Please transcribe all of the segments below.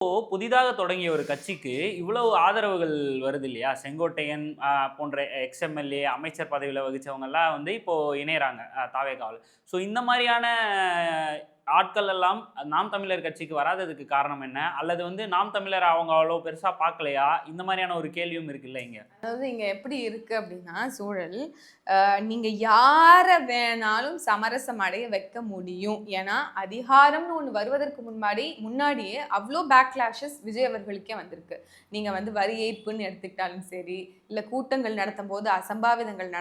புதிதாக தொடங்கிய ஒரு கட்சிக்கு இவ்வளவு ஆதரவுகள் வருது இல்லையா? செங்கோட்டையன் போன்ற எக்ஸ்-எம்எல்ஏ, அமைச்சர் பதவியில வகிச்சவங்கலாம் வந்து இப்போ இணையறாங்க தாவேகாவுல. ஸோ இந்த மாரியான ஆட்கள் எல்லாம் நாம் தமிழர் கட்சிக்கு வராததுக்கு காரணம் என்ன? அல்லது வந்து நாம் தமிழர் அவங்க அவ்வளோ பெருசா பார்க்கலையா? இந்த மாரியான ஒரு கேள்வியும் இருக்குல்ல இங்க. அதாவது இங்க எப்படி இருக்கு அப்படின்னா சூழல், நீங்க யார வேணாலும் சமரசம் அடைய வைக்க முடியும். ஏன்னா அதிகாரம்னு ஒண்ணு வருவதற்கு முன்னாடியே அவ்ளோ பேக்லாஷஸ் விஜய் அவர்களுக்கே வந்திருக்கு. நீங்க வந்து வரி ஏய்ப்புன்னு எடுத்துக்கிட்டாலும் சரி, இல்ல கூட்டங்கள் நடத்தும்போது அசம்பாவிதங்கள்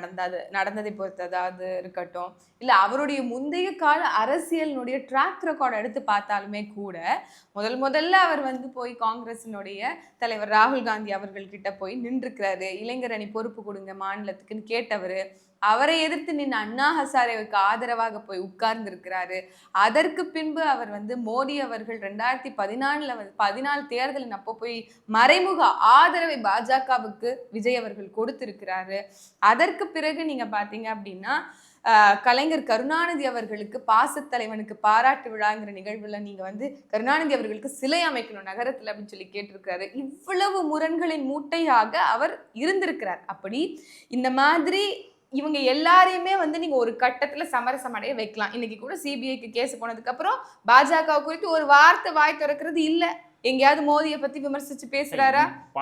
நடந்ததை பொறுத்ததாவது இருக்கட்டும், இல்ல அவருடைய முந்தைய கால அரசியலினுடைய ட்ராக் ரெக்கார்ட் எடுத்து பார்த்தாலுமே கூட, முதல்ல அவர் வந்து போய் காங்கிரஸினுடைய தலைவர் ராகுல் காந்தி அவர்கள் கிட்ட போய் நின்றுக்கிறாரு. இளைஞர் அணி பொறுப்பு கொடுங்க மாநிலத்துக்குன்னு கேட்டவரு. அவரை எதிர்த்து நின்று அண்ணா ஹசாரேவுக்கு ஆதரவாக போய் உட்கார்ந்து இருக்கிறாரு. அதற்கு பின்பு அவர் வந்து மோடி அவர்கள் 2014 தேர்தலின் அப்போ போய் மறைமுக ஆதரவை பாஜகவுக்கு விஜய் அவர்கள் கொடுத்திருக்கிறாரு. அதற்கு பிறகு நீங்க பாத்தீங்க அப்படின்னா கலைஞர் கருணாநிதி அவர்களுக்கு பாசத்தலைவனுக்கு பாராட்டு விழாங்கிற நிகழ்வுல நீங்க வந்து கருணாநிதி அவர்களுக்கு சிலை அமைக்கணும் நகரத்துல அப்படின்னு சொல்லி கேட்டிருக்கிறாரு. இவ்வளவு முரண்களின் மூட்டையாக அவர் இருந்திருக்கிறார். அப்படி இந்த மாதிரி இவங்க எல்லாரையுமே வந்து நீங்க ஒரு கட்டத்துல சமரசம் அடைய வைக்கலாம். இன்னைக்கு கூட சிபிஐக்கு கேஸ் போனதுக்கு அப்புறம் பாஜக குறித்து ஒரு வார்த்தை வாய் திறக்கிறது இல்ல. எங்கேயாவது மோதியை பத்தி விமர்சிச்சு பேசுறாரா?